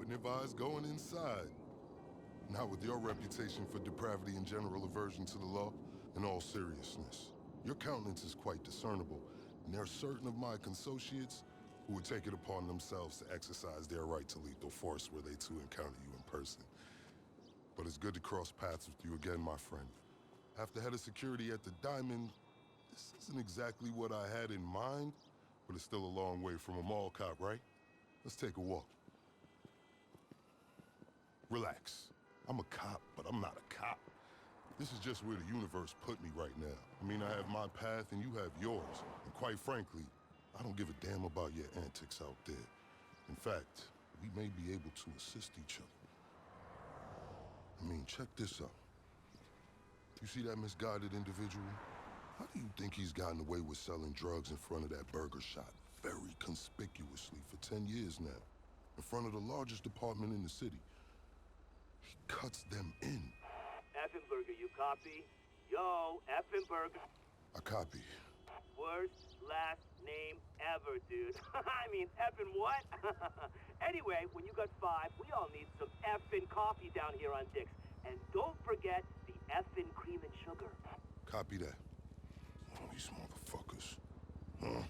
wouldn't advise going inside. Not with your reputation for depravity and general aversion to the law. In all seriousness, your countenance is quite discernible, and there are certain of my consociates who would take it upon themselves to exercise their right to lethal force were they to encounter you in person. But it's good to cross paths with you again, my friend. After head of security at the Diamond, this isn't exactly what I had in mind, but it's still a long way from a mall cop, right? Let's take a walk. Relax. I'm a cop, but I'm not a cop. This is just where the universe put me right now. I mean, I have my path and you have yours. And quite frankly, I don't give a damn about your antics out there. In fact, we may be able to assist each other. I mean, check this out. You see that misguided individual? How do you think he's gotten away with selling drugs in front of that burger shop very conspicuously for 10 years now? In front of the largest department in the city. He cuts them in. Effenberger, you copy? Yo, Effenberger. I copy. Worst last name ever, dude. I mean, effing what? Anyway, when you got 5, we all need some effing coffee down here on Dick's. And don't forget the effing cream and sugar. Copy that. Oh, these motherfuckers. Huh?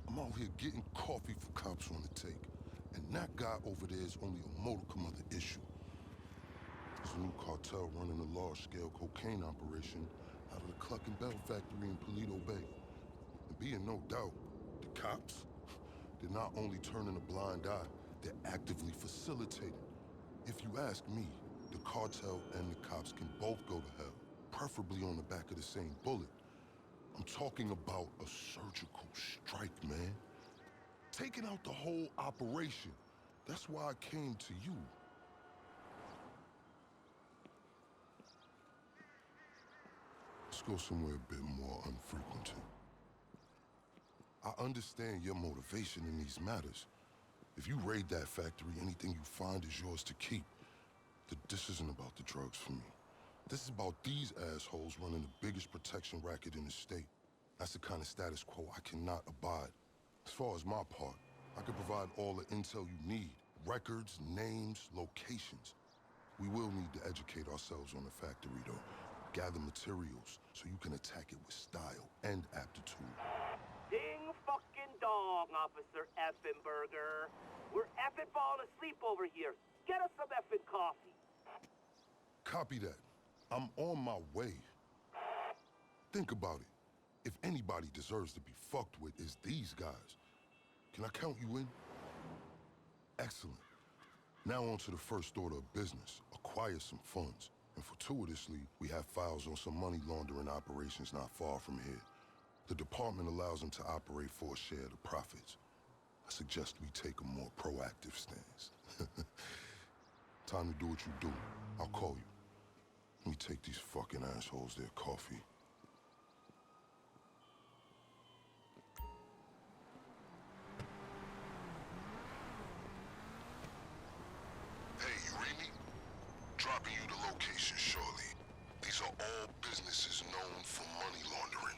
I'm out here getting coffee for cops on the take. And that guy over there is only a modicum of the issue. There's a new cartel running a large-scale cocaine operation out of the Cluck and Bell factory in Paleto Bay. And be in no doubt, the cops, they're not only turning a blind eye, they're actively facilitating. If you ask me, the cartel and the cops can both go to hell, preferably on the back of the same bullet. I'm talking about a surgical strike, man. Taking out the whole operation. That's why I came to you. Let's go somewhere a bit more unfrequented. I understand your motivation in these matters. If you raid that factory, anything you find is yours to keep. This isn't about the drugs for me. This is about these assholes running the biggest protection racket in the state. That's the kind of status quo I cannot abide. As far as my part, I can provide all the intel you need. Records, names, locations. We will need to educate ourselves on the factory, though. Gather materials so you can attack it with style and aptitude. Ding fucking dong, Officer Effenberger. We're effing falling asleep over here. Get us some effing coffee. Copy that. I'm on my way. Think about it. If anybody deserves to be fucked with, it's these guys. Can I count you in? Excellent. Now on to the first order of business. Acquire some funds. And fortuitously, we have files on some money laundering operations not far from here. The department allows them to operate for a share of the profits. I suggest we take a more proactive stance. Time to do what you do. I'll call you. Let me take these fucking assholes their coffee. Hey, you read me? Dropping you the location shortly. These are all businesses known for money laundering.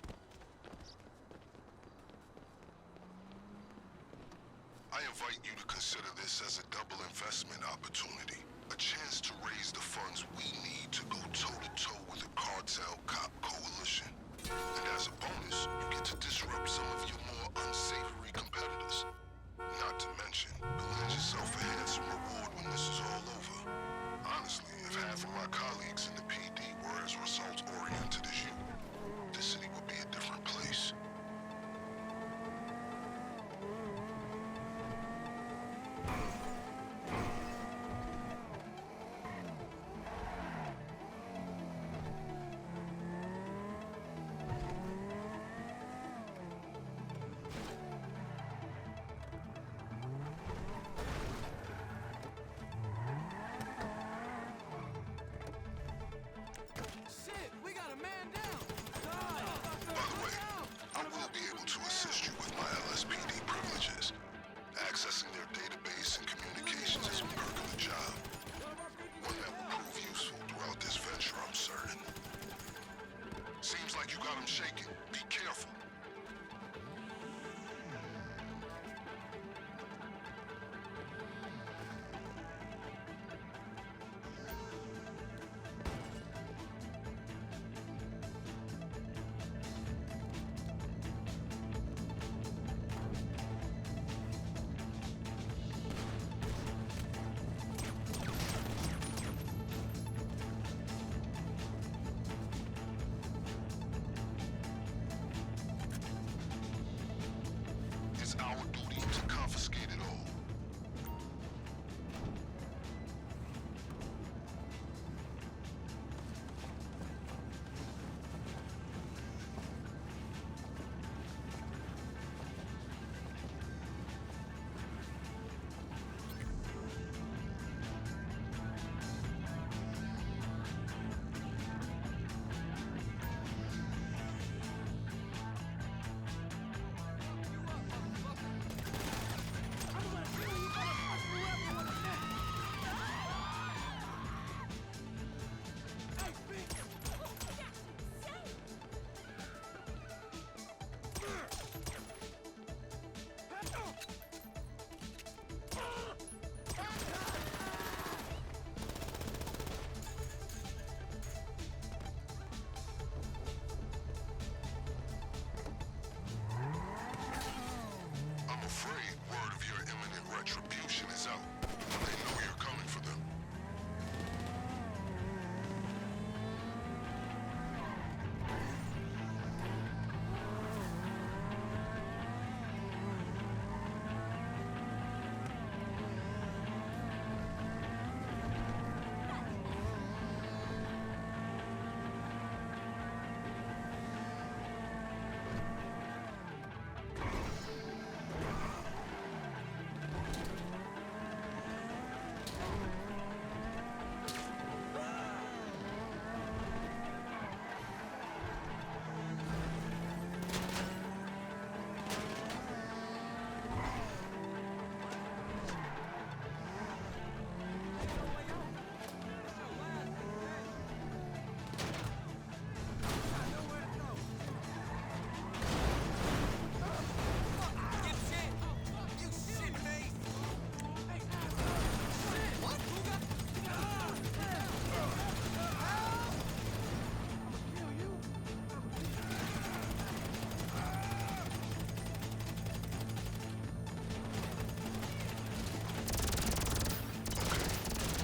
I invite you to consider this as a double investment opportunity. A chance to raise the funds we need to go toe-to-toe with the cartel cop coalition. And as a bonus, you get to disrupt some of your more unsavory competitors. Not to mention, land yourself a handsome reward when this is all over. Honestly, if half of my colleagues in the PD were as results-oriented as you, this city would be a different place. Retribution is out. They know you're coming for them.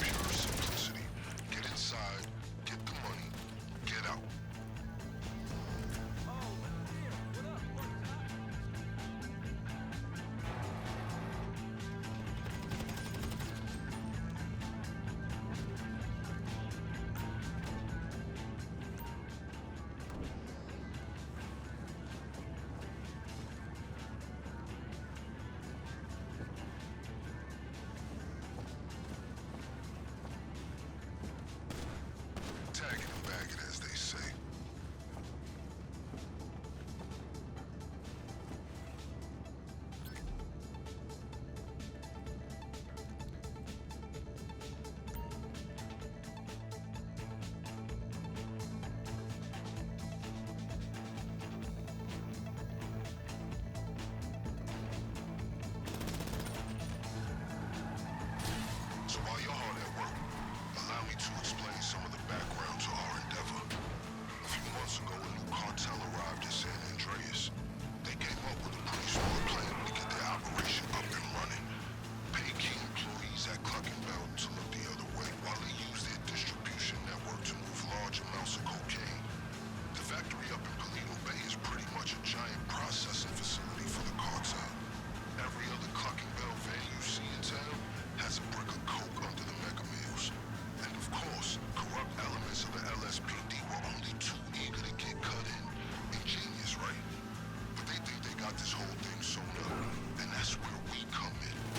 Pure simplicity. Get inside, get the money, get out. Tag it and bag it, as they say. So while you're hard at work, allow me to explain some of the background to our endeavor. A few months ago, a new cartel arrived in San Andreas. They came up with a pretty smart plan to get their operation up and running. Pay key employees at Cluckenbell to look the other way while they use their distribution network to move large amounts of cocaine. The factory up in Polito Bay is pretty much a giant processing facility for the cartel. Every other Cluckenbell van you see in town has a brick of coke under the mega meals. And of course, corrupt elements of the LSPD were only too eager to get cut in. Ingenious, right? But they think they got this whole thing sewn up, and that's where we come in.